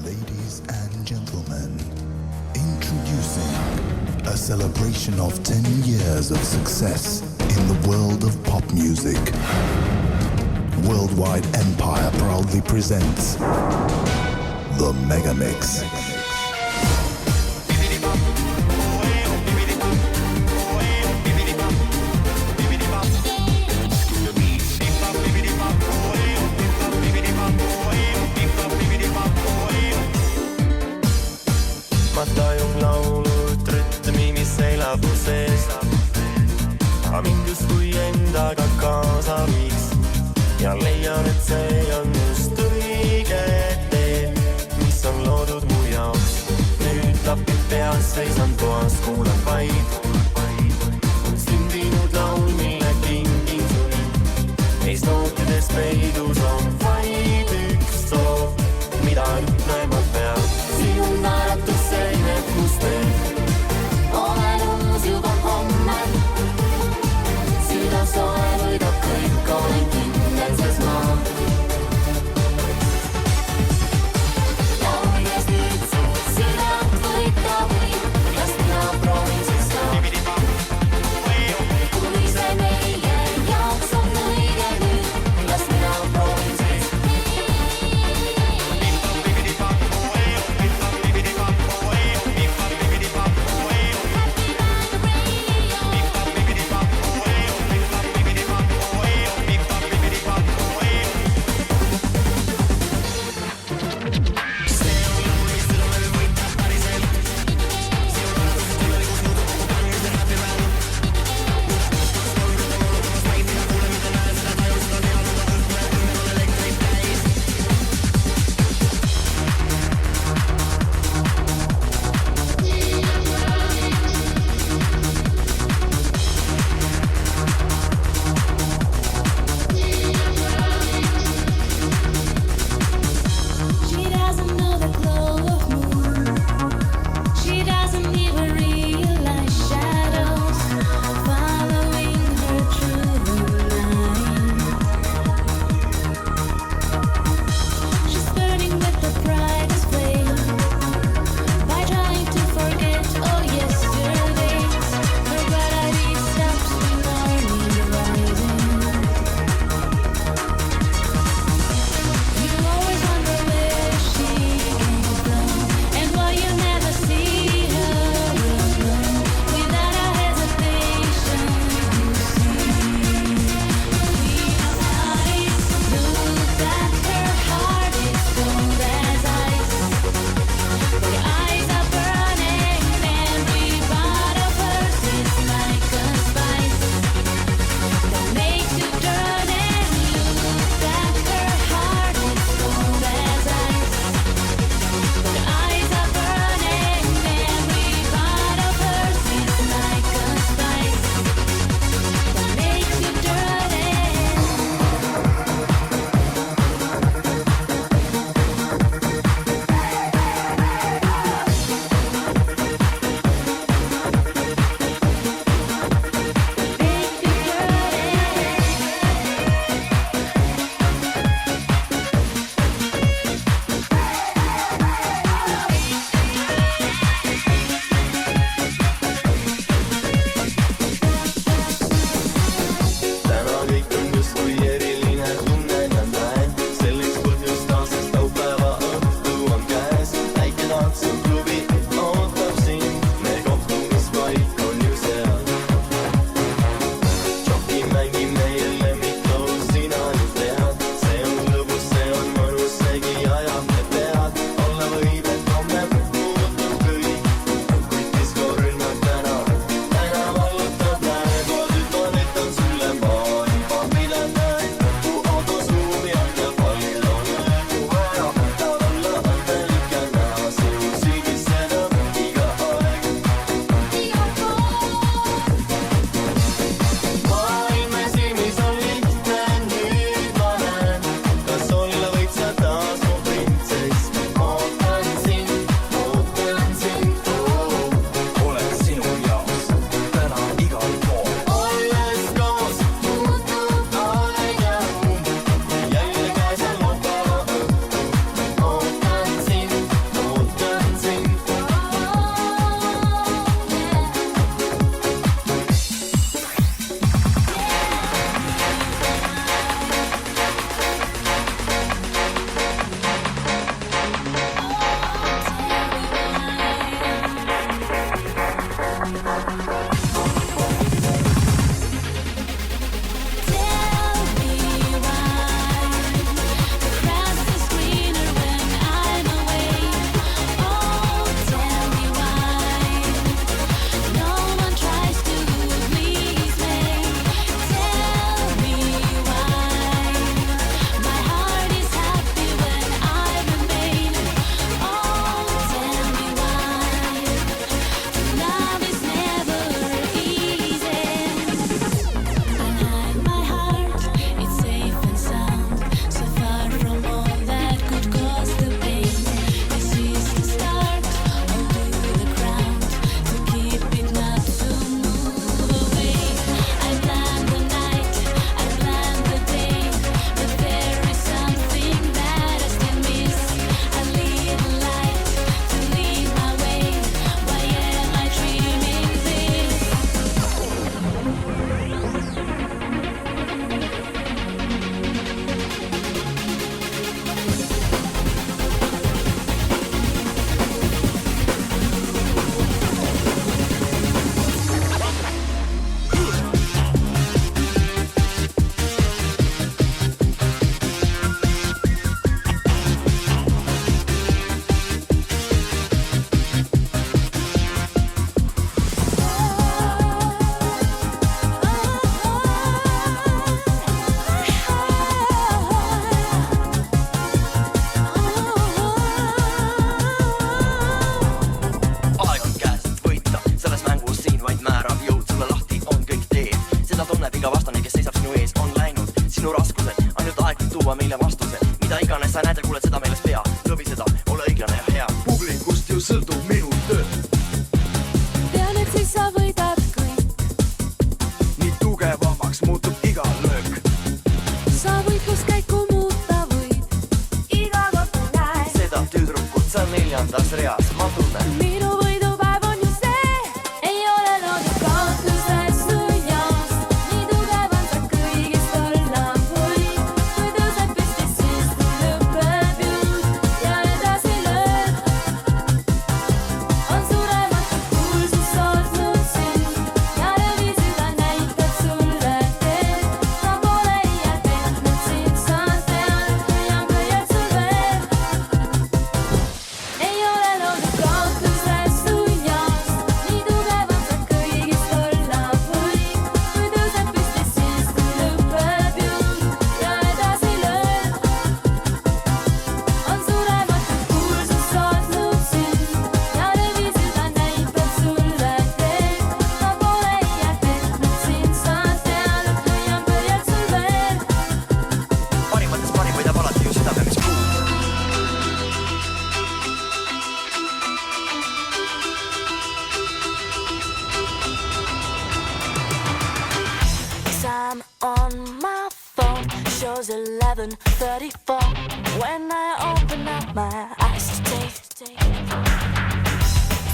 Ladies and gentlemen, introducing a celebration of 10 years of success in the world of pop music. Worldwide Empire proudly presents the Megamix. Ma tajun laulu rütmi, mis elab mu sees, aga mind justkui endaga kaasa viiks ja leian, et see on just õige tee, mis on loodud mu jaoks. Nüüd lapid peas seisan toas, kuulan vaid on sündinud laul, mille kingin sulle. Neis nootides peidus on vaid üks soov, mida ütlema peab. Sinu naeratus seineb must teeb, olen uus juba homme. Süda soe võidab kõik, olen kindel ses maa. Ja uides nüüd südant võita võib, las mina proovin siis ka. mõtted, mida iganes sa näed ja kuuled, seda meeles pea. Lõvi seda, ole õiglane ja hea. Publikust ju sõltub minu töö. Tean, et siis sa võidad kõik. Nii tugevamaks muutub iga löök. Sa võitluskäiku muuta võid. Iga kord ma näen Seda tüdrukut sa 4. reas, ma tunnen. minu võidupäev on ju see. Ei ole loodud kaotuses sõjas. Nii tugev on sa kõigist olla võid. Kui tõuseb püsti, siis lõpeb jõud ja edasi lööb. On surematu kuulsus saatnud sind ja rõvi süda näitab sulle teed. Ta pole iial petnud sind, sa tead, hoian pöiad sul veel. Ei ole loodud kaotuses sõjas. Nii tugev on sa kõigist olla võid. Kui tõuseb püsti, siis lõpeb jõud ja edasi lööb. On surematu kuulsus saatnud sind ja rõvi süda näitab sulle teed. Ta pole iial petnud sind, sa tead, hoian pöiad sul veel. Parimatest parim võidab alati ju südame, mis kuulub. Time on my phone shows 11:34 when I open up my eyes to take.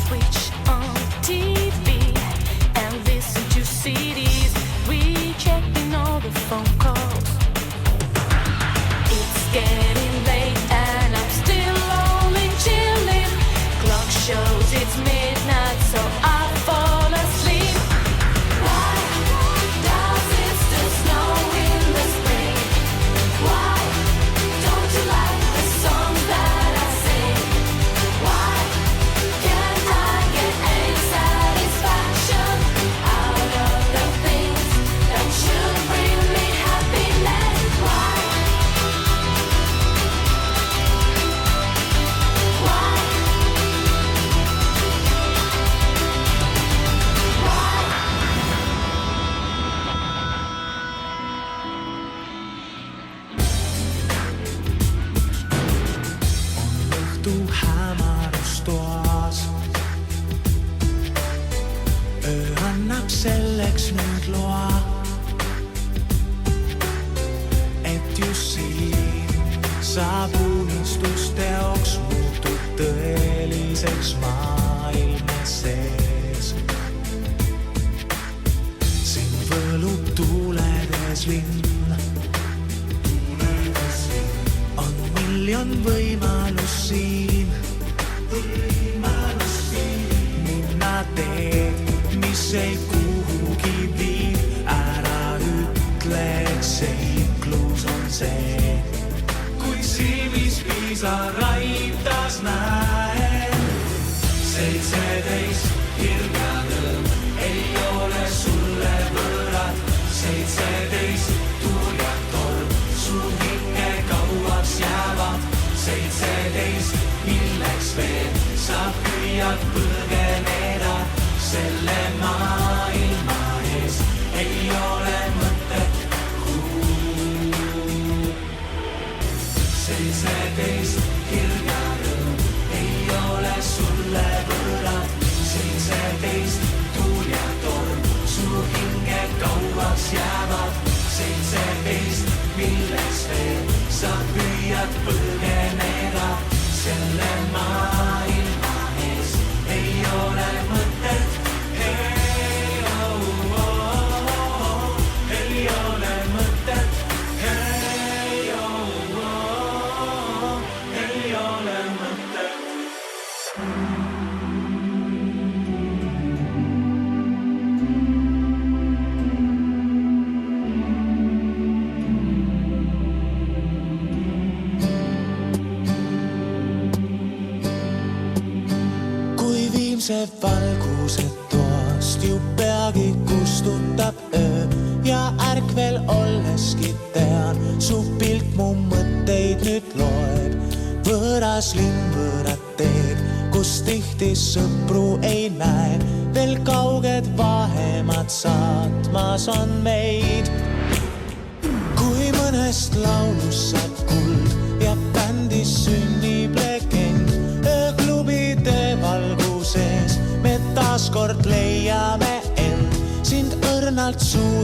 Switch on TV and listen to CDs. Rechecking all the phone calls. It's getting late and I'm still only chilling. Clock shows it's midnight, so I fall asleep. Why does it still snow in the spring? Why don't you like the songs that I sing? Why can't I get any satisfaction out of the things that should bring me happiness? Why? Õhtu hämarustoas. Öö annab selleks nüüd loa, et just siin saab unistusteoks muutub tõeliseks maailma sees. Siin võlub tuuledes linn. On miljon võimalus siin. Minna teed, mis ei kuhugi viib. Ära ütle, et seiklus on see. Kui silmis pisaraitas näen 17 hirmjadõm ei ole sulle võõrad. 17 tuuljad torm su hinge kauaks jäävad. 17 milleks veel sa püüad põgeneda selle maailma ees. Ei ole mõtet 17 hirmjadõm ei ole sulle võõrad. 17 tuuljad torm su hinge kauaks jäävad. 17 milleks veel sa püüad põgeneda selle maailma ees. Ei ole mõtet, ei ole mõtet, ei ole mõtet. See valgused toast ju peagi kustutab öö ja ärkvel olleski tean, su pilt mu mõtteid nüüd loeb. Võõras linn, võõrad teed, kus tihti sõpru ei näe. Veel kauged vahemad saatmas on meid. Kui mõnest laulust saab kuld,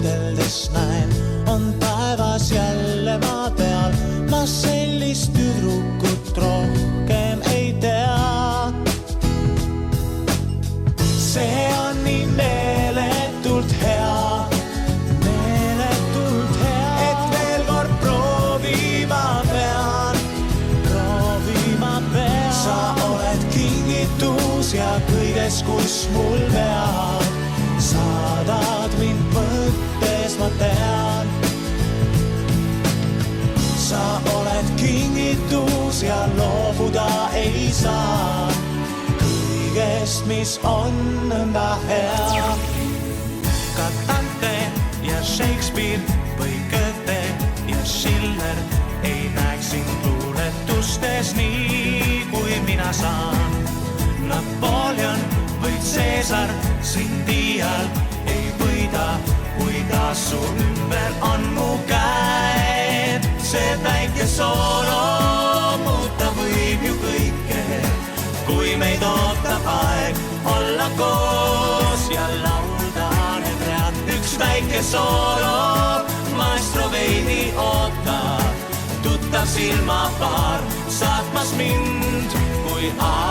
suudeldes näen, on päevas jälle maa peal. Ma sellist tüdrukut rohkem ei tea. See on nii meeletult hea, et veel kord proovima pean. Sa oled kingitus ja kõiges, kus mul veab. Saadad mind mõttes, ma tean. Sa oled kingitus ja loobuda ei saa kõigest, mis on nõnda hea. Ka Dante ja Shakespeare või Goethe ja Schiller ei näeks sind luuletustes nii, kui mina saan. Napoleon või Caesar sind iial ei võida, kui ta su ümber on mu käed. See väike soolo muuta võib ju kõike, kui meid ootab aeg olla koos ja laulda need read. Üks väike soolo, maestro veidi ootab, tuttav silmapaar saatmas mind, kui aeg